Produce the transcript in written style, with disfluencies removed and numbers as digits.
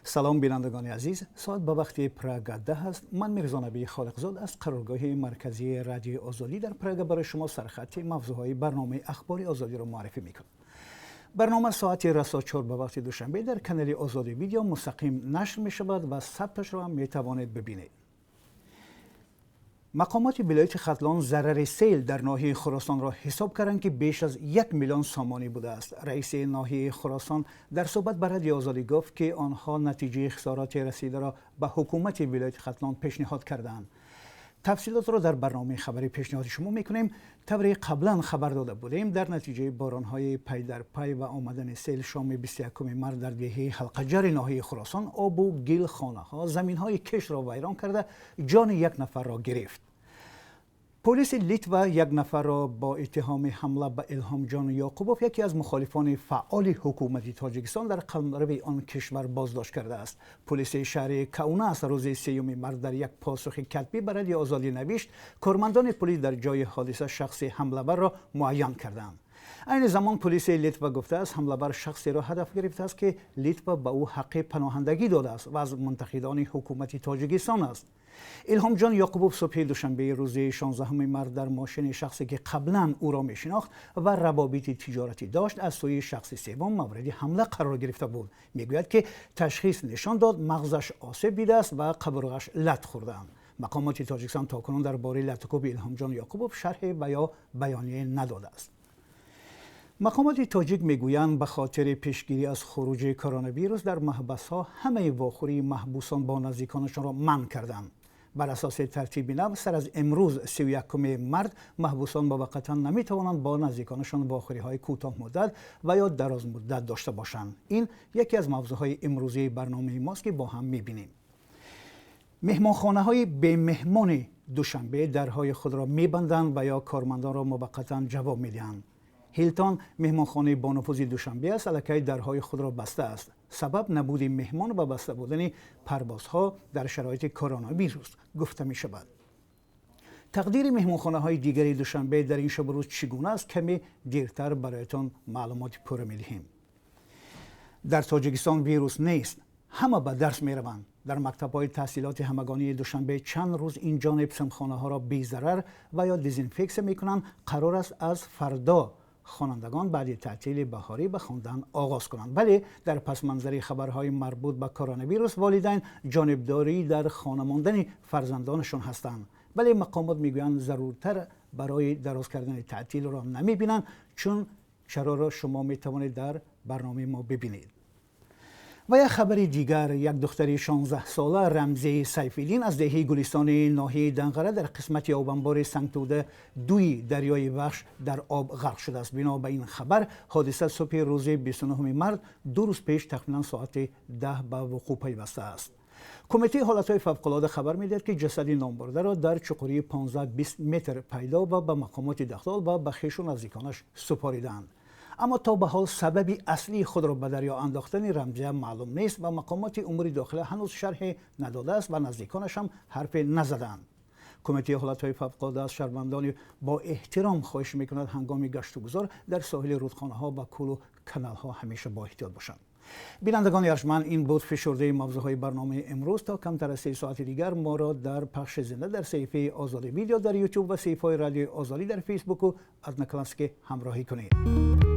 سلام بینندگان عزیز، ساعت به وقت پراگ 10 است. من میرزا نبی خالقزاد از قرارگاه مرکزی رادیو آزادی در پراگ برای شما سرخط موضوعهای برنامه اخبار آزادی را معرفی میکنم. برنامه ساعت رسا 4 به وقت دوشنبه در کانال آزادی ویدیو مستقیم نشر می شود و ثبتش را هم می توانید ببینید. مقامات ولایت ختلان ضرر سیل در ناحیه خراسان را حساب کردند که بیش از 1 میلیون سامانی بوده است. رئیس ناحیه خراسان در صحبت با رادیو آزادی گفت که آنها نتیجه خسارات رسیده را به حکومت ولایت ختلان پیشنهاد کردند. تفصیلات را در برنامه خبری پیشنهاد شما میکنیم. طوری قبلا خبر داده بودیم در نتیجه بارانهای پی در پی و آمدن سیل شام 21 مارس در دهه حلقجر ناحیه خراسان آب و گل خانه ها زمین های کش را ویران کرده جان یک نفر را گرفت. پلیس لیتوا یک نفر را با اتهام حمله به الهام جان یعقوبوف یکی از مخالفان فعال حکومت تاجیکستان در قلمرو آن کشور بازداشت کرده است. پلیس شهر کاوناس روز 3 مارس در یک پاسخ کتبی به رادیو آزادی نوشت کارمندان پلیس در جای حادثه شخص حمله‌ور را معین کردند. این زمان پلیس لیتوا گفته است حمله‌ور شخصی را هدف گرفته است که لیتوا به او حق پناهندگی داده است و از منتقدان حکومت تاجیکستان است. الهام جان یعقوبوف صبح دوشنبه روز 16 مارس در ماشین شخصی که قبلا او را میشناخت و روابط تجارتی داشت از سوی شخص سوم مورد حمله قرار گرفته بود. میگوید که تشخیص نشان داد مغزش آسیب دیده است و قبرغش لط خورده‌اند. مقامات تاجیکستان تاکنون درباره لطکوب الهام جان یعقوبوف شرح و یا بیانیه نداده است. مقامات تاجیک میگویند به خاطر پیشگیری از خروج کرونا ویروس در محبس‌ها همه واخوری محبوسان با نزدیکانشان را منع کردند. بر اساس ترتیب نو سر از امروز 31 مارس محبوسان موقتا نمیتوانند با نزدیکانشان واخوری‌های کوتاه مدت و یا دراز مدت داشته باشند. این یکی از موضوعهای امروزی برنامه ماست که با هم میبینیم. مهمانخانه‌های به مهمان دوشنبه درهای خود را میبندند و یا کارمندان را موقتا جواب میدهند. هیلتون مهمانخانه با نفوذ دوشنبه است الکی درهای خود را بسته است. سبب نبود مهمان و بسته بودن پروازها در شرایط کرونا ویروس گفته می شود. تقدیر مهمانخانه های دیگری دوشنبه در این شب روز چگونه است کمی دیرتر برایتان معلومات پوره می دهیم. در تاجیکستان ویروس نیست، همه به درس می روند. در مکتب‌های تحصیلات همگانی دوشنبه چند روز این جانب سمخانه ها را بی ضرر و یا دیزینفکس می کنند. قرار است از فردا خوانندگان بعد تعطیل بهاری به خواندن آغاز کنند. ولی در پس منظر خبرهای مربوط به کرونا ویروس والدین جانبداری در خانه ماندن فرزندانشان هستند. ولی مقامات میگویند ضرورتر برای دراز کردن تعطیل را نمیبینند چون چرا را شما میتوانید در برنامه ما ببینید. و یک خبر دیگر، یک دختر 16 ساله رمزی سیفالدین از دهه گلستان ناحیه دنقره در قسمت آبانبار سنگتوده دوی دریای وخش در آب غرق شده است. بنا به این خبر حادثه صبح روز 29 مارس 2 روز پیش تقریبا ساعت 10 به وقوع پیوسته است. کمیته حالتهای فوق‌العاده خبر میدهد که جسد نامبرده را در چقوری 15-20 متر پیدا و به مقامات داخل و به خویش و نزدیکانش سپاریدند. اما تا به حال سبب اصلی خود را به دریا انداختن رمزیه معلوم نیست و مقامات امور داخله هنوز شرح نداده است و نزدیکانش هم حرف نزدند. کمیته حالتهای فوق‌العاده از شهروندان با احترام خواهش میکند هنگام گشت و گذار در ساحل رودخانه ها و کول و کانال ها همیشه با احتیاط باشند. بینندگان ارجمند، این بود فشرده موضوعهای برنامه امروز. تا کمتر از 3 ساعت دیگر ما را در پخش زنده در صفحه آزادی ویدیو در یوتیوب و صفحه رادیو آزادی در فیسبوک و از نکلانسکی همراهی کنید.